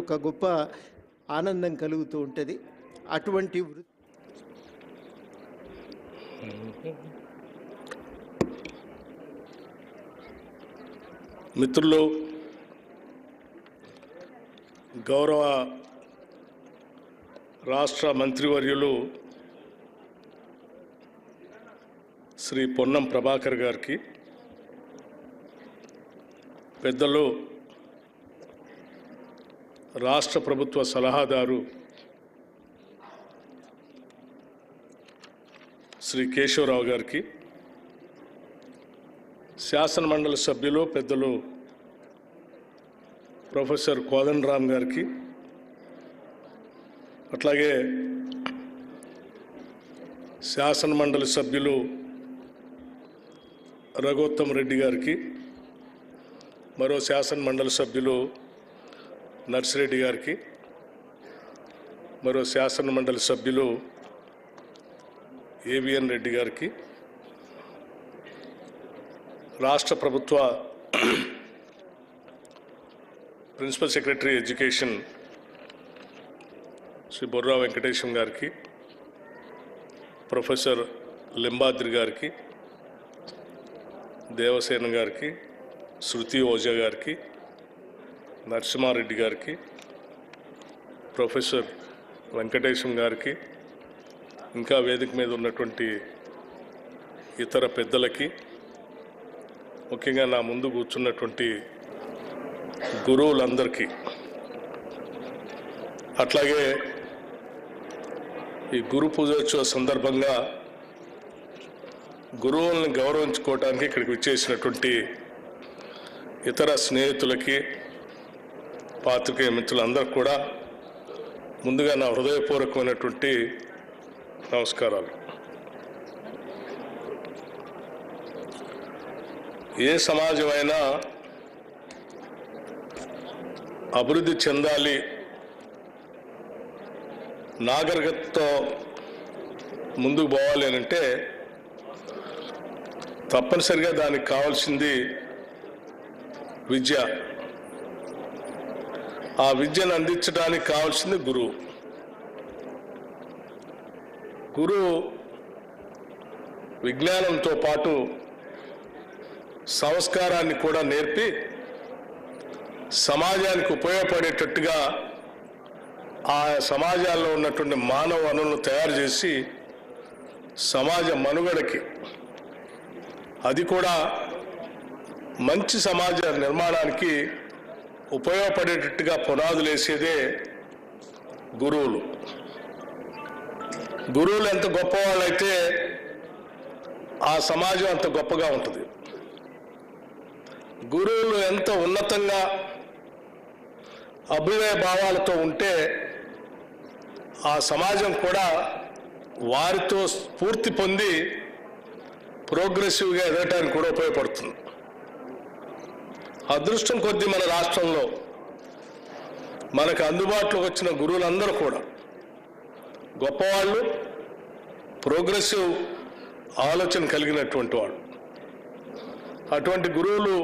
ఒక గొప్ప ఆనందం కలుగుతూ ఉంటుంది. అటువంటి మిత్రులు, గౌరవ రాష్ట్ర మంత్రివర్యులు శ్రీ పొన్నం ప్రభాకర్ గారికి, పెద్దలు రాష్ట్ర ప్రభుత్వ సలహాదారు శ్రీ కేశవరావు గారికి, శాసనమండలి సభ్యులు పెద్దలు ప్రొఫెసర్ కోదండరామ్ గారికి, అట్లాగే శాసనమండలి సభ్యులు రఘోత్తమ్ రెడ్డి గారికి, మరో శాసనమండలి సభ్యులు నర్సిరెడ్డి గారికి, మరో శాసనమండలి సభ్యులు ఏవిఎన్ రెడ్డి గారికి, రాష్ట్ర ప్రభుత్వ principal secretary education Shri Borra Venkatesham గారికి, ప్రొఫెసర్ లింబాద్రి గారికి, దేవసేన గారికి, శృతి ఓజా గారికి, నరసింహారెడ్డి గారికి, ప్రొఫెసర్ వెంకటేశం గారికి, ఇంకా వేదిక మీద ఉన్నటువంటి ఇతర పెద్దలకి, ముఖ్యంగా నా ముందు కూర్చున్నటువంటి గురువులందరికీ, అట్లాగే ఈ గురు పూజోత్సవ సందర్భంగా గురువులను గౌరవించుకోవడానికి ఇక్కడికి వచ్చేసినటువంటి ఇతర స్నేహితులకి, పాత్రికేయ మిత్రులందరికీ కూడా ముందుగా నా హృదయపూర్వకమైనటువంటి నమస్కారాలు. ఏ సమాజమైనా అభివృద్ధి చెందాలి, నాగరికతతో ముందుకు పోవాలి అని అంటే తప్పనిసరిగా దానికి కావాల్సింది విద్య. ఆ విద్యను అందించడానికి కావాల్సింది గురువు. గురువు విజ్ఞానంతో పాటు సంస్కారాన్ని కూడా నేర్పి సమాజానికి ఉపయోగపడేటట్టుగా ఆ సమాజాల్లో ఉన్నటువంటి మానవ వనరులను తయారు చేసి సమాజ మనుగడకి, అది కూడా మంచి సమాజ నిర్మాణానికి ఉపయోగపడేటట్టుగా పునాదులు వేసేదే గురువులు. గురువులు ఎంత గొప్పవాళ్ళైతే ఆ సమాజం అంత గొప్పగా ఉంటుంది. గురువులు ఎంత ఉన్నతంగా అభ్యుదయ భావాలతో ఉంటే ఆ సమాజం కూడా వారితో స్ఫూర్తి పొంది ప్రోగ్రెసివ్గా ఎదగటానికి కూడా ఉపయోగపడుతుంది. అదృష్టం కొద్దీ మన రాష్ట్రంలో మనకు అందుబాటులోకి వచ్చిన గురువులందరూ కూడా గొప్పవాళ్ళు, ప్రోగ్రెసివ్ ఆలోచన కలిగినటువంటి వాళ్ళు. అటువంటి గురువులు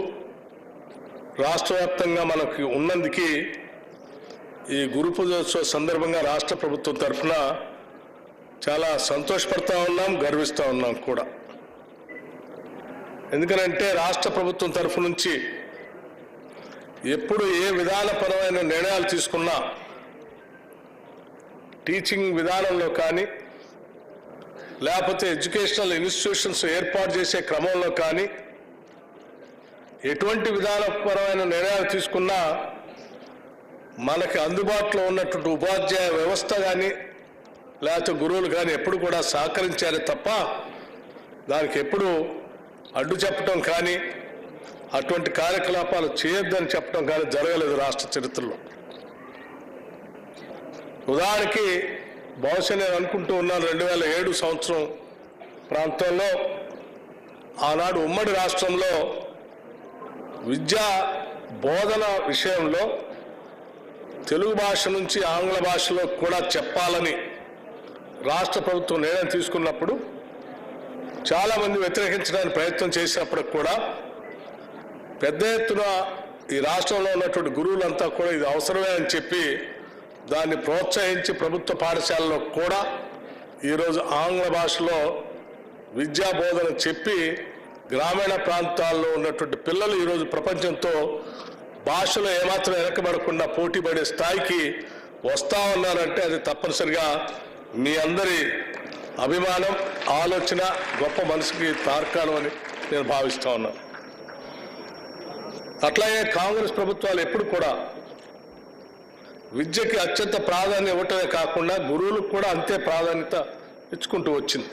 రాష్ట్ర వ్యాప్తంగా మనకి ఉన్నందుకు ఈ గురు పూజోత్సవ సందర్భంగా రాష్ట్ర ప్రభుత్వం తరఫున చాలా సంతోషపడతా ఉన్నాం, గర్విస్తూ ఉన్నాం కూడా. ఎందుకనంటే రాష్ట్ర ప్రభుత్వం తరఫు నుంచి ఎప్పుడు ఏ విధానపరమైన నిర్ణయాలు తీసుకున్నా టీచింగ్ విధానంలో కానీ, లేకపోతే ఎడ్యుకేషనల్ ఇన్స్టిట్యూషన్స్ ఏర్పాటు చేసే క్రమంలో కానీ, ఎటువంటి విధానపరమైన నిర్ణయాలు తీసుకున్నా మనకి అందుబాటులో ఉన్నటువంటి ఉపాధ్యాయ వ్యవస్థ కానీ, లేకపోతే గురువులు కానీ ఎప్పుడు కూడా సహకరించాలి తప్ప దానికి ఎప్పుడు అడ్డు చెప్పడం కానీ, అటువంటి కార్యకలాపాలు చేయొద్దని చెప్పడం కానీ జరగలేదు రాష్ట్ర చరిత్రలో. ఉదాహరణకి బహుశా నేను అనుకుంటూ ఉన్నాను, 2007 సంవత్సరం ప్రాంతంలో ఆనాడు ఉమ్మడి రాష్ట్రంలో విద్యా బోధన విషయంలో తెలుగు భాష నుంచి ఆంగ్ల భాషలో కూడా చెప్పాలని రాష్ట్ర ప్రభుత్వం నిర్ణయం తీసుకున్నప్పుడు చాలామంది వ్యతిరేకించడానికి ప్రయత్నం చేసినప్పటికి కూడా పెద్ద ఎత్తున ఈ రాష్ట్రంలో ఉన్నటువంటి గురువులంతా కూడా ఇది అవసరమే అని చెప్పి దాన్ని ప్రోత్సహించి ప్రభుత్వ పాఠశాలలో కూడా ఈరోజు ఆంగ్ల భాషలో విద్యా బోధన చెప్పి గ్రామీణ ప్రాంతాల్లో ఉన్నటువంటి పిల్లలు ఈరోజు ప్రపంచంతో భాషలో ఏమాత్రం వెనకబడకుండా పోటీ పడే స్థాయికి వస్తా ఉన్నారంటే అది తప్పనిసరిగా మీ అందరి అభిమానం, ఆలోచన, గొప్ప మనసుకి తార్కాణం అని నేను భావిస్తా ఉన్నాను. అట్లాగే కాంగ్రెస్ ప్రభుత్వాలు ఎప్పుడు కూడా విద్యకి అత్యంత ప్రాధాన్యత ఇవ్వటమే కాకుండా గురువులకు కూడా అంతే ప్రాధాన్యత ఇచ్చుకుంటూ వచ్చింది.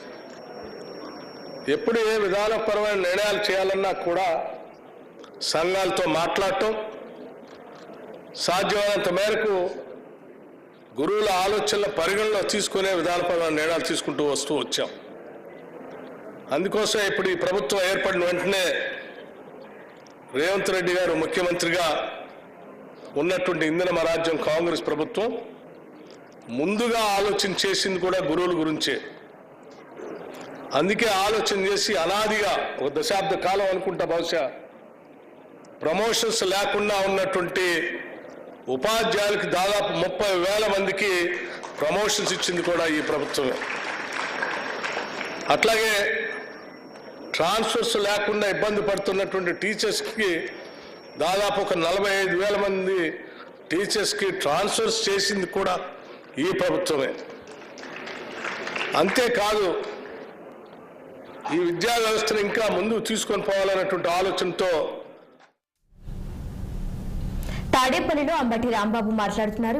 ఎప్పుడు ఏ విధానపరమైన నిర్ణయాలు చేయాలన్నా కూడా సంఘాలతో మాట్లాడటం, సాధ్యమైనంత మేరకు గురువుల ఆలోచనల పరిగణలో తీసుకునే విధానపరమైన నిర్ణయాలు తీసుకుంటూ వస్తూ వచ్చాం. అందుకోసం ఇప్పుడు ఈ ప్రభుత్వం ఏర్పడిన వెంటనే రేవంత్ రెడ్డి గారు ముఖ్యమంత్రిగా ఉన్నటువంటి ఇంధన రాజ్యం కాంగ్రెస్ ప్రభుత్వం ముందుగా ఆలోచన చేసింది కూడా గురువుల గురించే. అందుకే ఆలోచన చేసి అనాదిగా ఒక దశాబ్ద కాలం అనుకుంటా బహుశా ప్రమోషన్స్ లేకుండా ఉన్నటువంటి ఉపాధ్యాయులకి దాదాపు 30,000 మందికి ప్రమోషన్స్ ఇచ్చింది కూడా ఈ ప్రభుత్వమే. అట్లాగే ట్రాన్స్ఫర్స్ లేకుండా ఇబ్బంది పడుతున్నటువంటి టీచర్స్కి దాదాపు ఒక 45,000 మంది టీచర్స్కి ట్రాన్స్ఫర్స్ చేసింది కూడా ఈ ప్రభుత్వమే. అంతేకాదు ఈ విద్యా వ్యవస్థను ఇంకా ముందుకు తీసుకొని పోవాలన్నటువంటి ఆలోచనతో తాడేపల్లిలో అంబటి రాంబాబు మాట్లాడుతున్నారు.